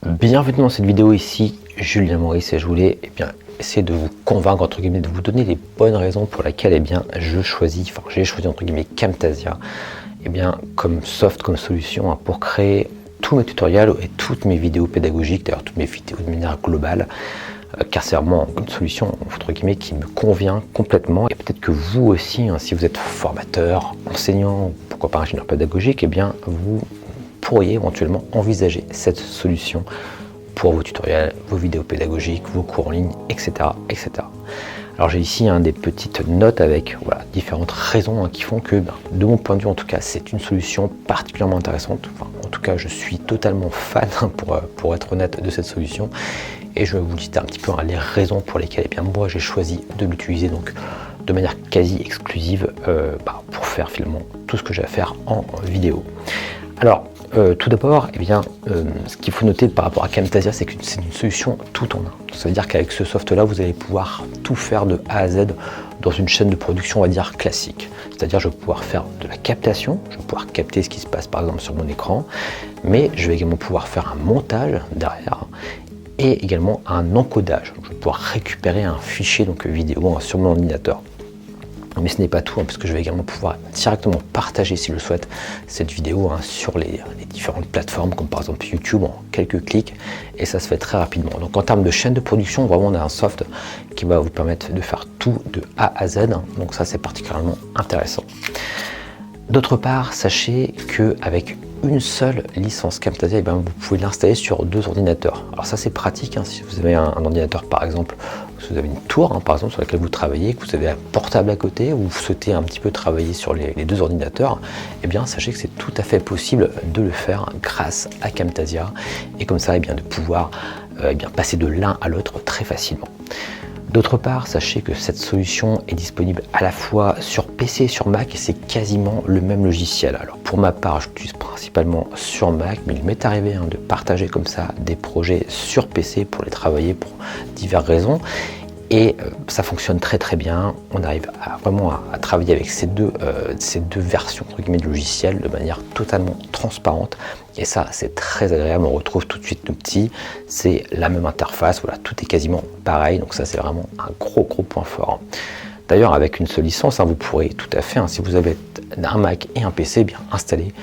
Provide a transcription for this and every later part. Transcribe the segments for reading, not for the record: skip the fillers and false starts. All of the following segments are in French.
Bienvenue dans cette vidéo, ici Julien Maurice et je voulais essayer de vous convaincre, entre guillemets, de vous donner les bonnes raisons pour lesquelles j'ai choisi entre guillemets Camtasia comme soft, comme solution pour créer tous mes tutoriels et toutes mes vidéos pédagogiques, d'ailleurs toutes mes vidéos de manière globale, car c'est vraiment une solution entre guillemets qui me convient complètement. Et peut-être que vous aussi, si vous êtes formateur, enseignant, pourquoi pas ingénieur pédagogique, vous pourriez éventuellement envisager cette solution pour vos tutoriels, vos vidéos pédagogiques, vos cours en ligne, etc. etc. Alors j'ai ici des petites notes avec différentes raisons qui font que, de mon point de vue en tout cas, c'est une solution particulièrement intéressante. En tout cas, je suis totalement fan, pour être honnête, de cette solution. Et je vais vous lister un petit peu les raisons pour lesquelles moi j'ai choisi de l'utiliser donc de manière quasi exclusive pour faire finalement tout ce que j'ai à faire en vidéo. Alors, tout d'abord, ce qu'il faut noter par rapport à Camtasia, c'est que c'est une solution tout en un. Ça veut dire qu'avec ce soft-là, vous allez pouvoir tout faire de A à Z dans une chaîne de production, on va dire, classique. C'est-à-dire, je vais pouvoir faire de la captation, je vais pouvoir capter ce qui se passe par exemple sur mon écran, mais je vais également pouvoir faire un montage derrière et également un encodage. Je vais pouvoir récupérer un fichier vidéo sur mon ordinateur. Mais ce n'est pas tout, puisque je vais également pouvoir directement partager, si je le souhaite, cette vidéo sur les différentes plateformes, comme par exemple YouTube, en quelques clics, et ça se fait très rapidement. Donc en termes de chaîne de production, vraiment on a un soft qui va vous permettre de faire tout de A à Z, donc ça c'est particulièrement intéressant. D'autre part, sachez qu'avec une seule licence Camtasia, vous pouvez l'installer sur 2 ordinateurs. Alors ça c'est pratique, si vous avez un ordinateur par exemple, si vous avez une tour par exemple sur laquelle vous travaillez, que vous avez un portable à côté, ou vous souhaitez un petit peu travailler sur les 2 ordinateurs, sachez que c'est tout à fait possible de le faire grâce à Camtasia, et comme ça de pouvoir passer de l'un à l'autre très facilement. D'autre part, sachez que cette solution est disponible à la fois sur PC et sur Mac, et c'est quasiment le même logiciel. Alors pour ma part, je l'utilise principalement sur Mac, mais il m'est arrivé de partager comme ça des projets sur PC pour les travailler pour diverses raisons. Et ça fonctionne très très bien. On arrive vraiment à travailler avec ces deux versions entre guillemets de logiciel de manière totalement transparente. Et ça, c'est très agréable. On retrouve tout de suite le petit. C'est la même interface. Voilà, tout est quasiment pareil. Donc ça, c'est vraiment un gros point fort. D'ailleurs, avec une seule licence, vous pourrez tout à fait, si vous avez un Mac et un PC, installer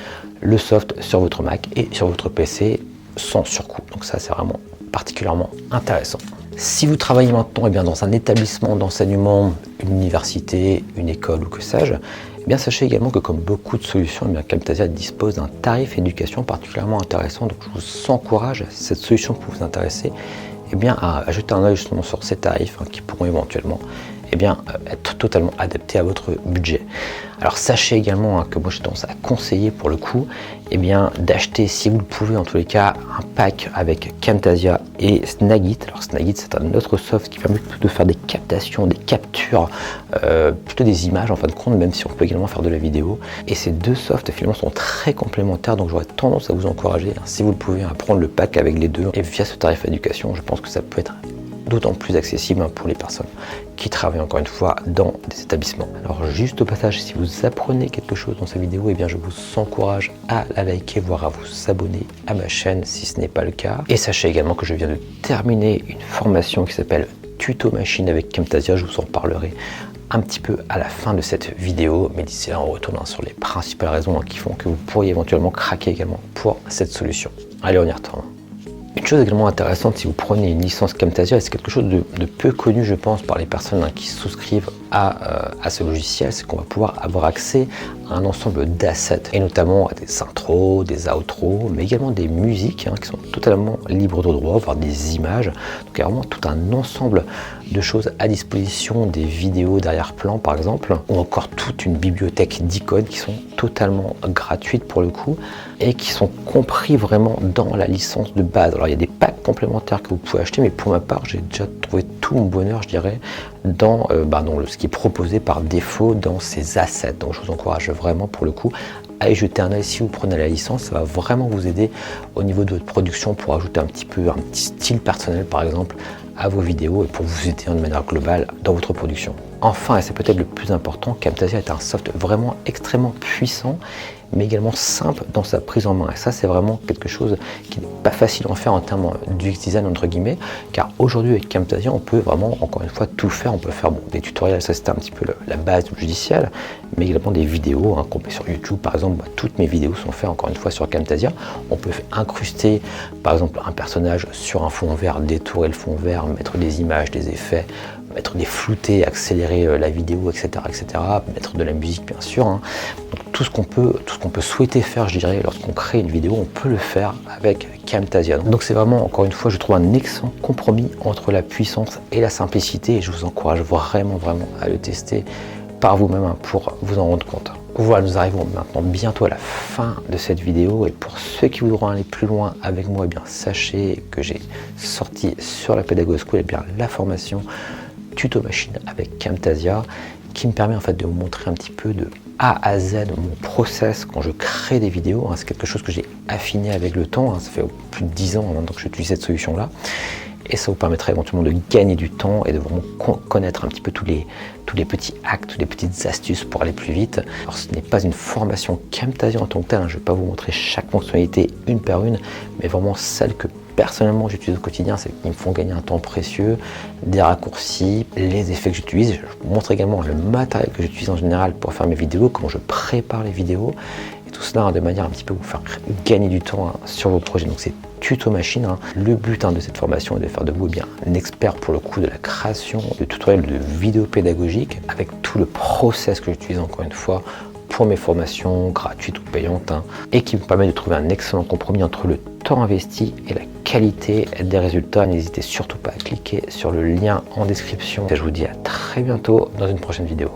le soft sur votre Mac et sur votre PC sans surcoût. Donc ça, c'est vraiment particulièrement intéressant. Si vous travaillez maintenant dans un établissement d'enseignement, une université, une école ou que sais-je, sachez également que comme beaucoup de solutions, Camtasia dispose d'un tarif éducation particulièrement intéressant. Donc je vous encourage, si cette solution peut vous intéresser, à jeter un œil justement sur ces tarifs qui pourront éventuellement être totalement adaptés à votre budget. Alors sachez également que moi j'ai tendance à conseiller pour le coup d'acheter, si vous le pouvez en tous les cas, un pack avec Camtasia et Snagit. Alors Snagit, c'est un autre soft qui permet de faire des captations, des captures, plutôt des images en fin de compte, même si on peut également faire de la vidéo. Et ces deux softs finalement sont très complémentaires, donc j'aurais tendance à vous encourager, si vous le pouvez, à prendre le pack avec les deux. Et via ce tarif éducation, je pense que ça peut être d'autant plus accessible pour les personnes qui travaillent encore une fois dans des établissements. Alors juste au passage, si vous apprenez quelque chose dans cette vidéo, je vous encourage à la liker, voire à vous abonner à ma chaîne si ce n'est pas le cas. Et sachez également que je viens de terminer une formation qui s'appelle Tuto Machine avec Camtasia. Je vous en parlerai un petit peu à la fin de cette vidéo, mais d'ici là on retourne sur les principales raisons qui font que vous pourriez éventuellement craquer également pour cette solution. Allez, on y retourne. Une chose également intéressante, si vous prenez une licence Camtasia, c'est quelque chose de peu connu, je pense, par les personnes qui souscrivent à ce logiciel, c'est qu'on va pouvoir avoir accès à un ensemble d'assets, et notamment à des intros, des outros, mais également des musiques qui sont totalement libres de droit, voire des images. Donc il y a vraiment tout un ensemble de choses à disposition, des vidéos d'arrière-plan par exemple, ou encore toute une bibliothèque d'icônes qui sont totalement gratuites pour le coup, et qui sont compris vraiment dans la licence de base. Alors il y a des packs complémentaires que vous pouvez acheter, mais pour ma part j'ai déjà trouvé tout mon bonheur, je dirais, dans ce qui est proposé par défaut dans ces assets. Donc je vous encourage vraiment pour le coup à y jeter un œil si vous prenez la licence. Ça va vraiment vous aider au niveau de votre production pour ajouter un petit style personnel par exemple à vos vidéos, et pour vous aider de manière globale dans votre production. Enfin, et c'est peut-être le plus important, Camtasia est un soft vraiment extrêmement puissant, mais également simple dans sa prise en main. Et ça, c'est vraiment quelque chose qui n'est pas facile à faire en termes d'UX design, entre guillemets, car aujourd'hui avec Camtasia, on peut vraiment, encore une fois, tout faire. On peut faire des tutoriels, ça c'était un petit peu la base du logiciel, mais également des vidéos qu'on met sur YouTube. Par exemple, toutes mes vidéos sont faites, encore une fois, sur Camtasia. On peut incruster, par exemple, un personnage sur un fond vert, détourer le fond vert, mettre des images, des effets, mettre des floutés, accélérer la vidéo, etc., etc., mettre de la musique, bien sûr. Donc, tout ce qu'on peut souhaiter faire, je dirais, lorsqu'on crée une vidéo, on peut le faire avec Camtasia. Donc c'est vraiment, encore une fois, je trouve un excellent compromis entre la puissance et la simplicité, et je vous encourage vraiment à le tester par vous-même pour vous en rendre compte. Voilà, nous arrivons maintenant bientôt à la fin de cette vidéo, et pour ceux qui voudront aller plus loin avec moi, eh bien sachez que j'ai sorti sur la Pedago School la formation Tuto Machine avec Camtasia, qui me permet en fait de vous montrer un petit peu de A à Z mon process quand je crée des vidéos. C'est quelque chose que j'ai affiné avec le temps, ça fait plus de 10 ans maintenant que j'utilise cette solution là, et ça vous permettra éventuellement de gagner du temps et de vraiment connaître un petit peu tous les petits hacks, toutes les petites astuces pour aller plus vite. Alors ce n'est pas une formation Camtasia en tant que telle, je ne vais pas vous montrer chaque fonctionnalité une par une, mais vraiment celles que personnellement j'utilise au quotidien, c'est qui me font gagner un temps précieux, des raccourcis, les effets que j'utilise. Je vous montre également le matériel que j'utilise en général pour faire mes vidéos, comment je prépare les vidéos, et tout cela de manière un petit peu vous faire gagner du temps sur vos projets. Donc c'est Tuto Machine. Le but de cette formation est de faire de vous un expert pour le coup de la création de tutoriels de vidéos pédagogiques, avec tout le process que j'utilise encore une fois pour mes formations gratuites ou payantes, et qui me permet de trouver un excellent compromis entre le temps investi et la qualité des résultats. N'hésitez surtout pas à cliquer sur le lien en description. Et je vous dis à très bientôt dans une prochaine vidéo.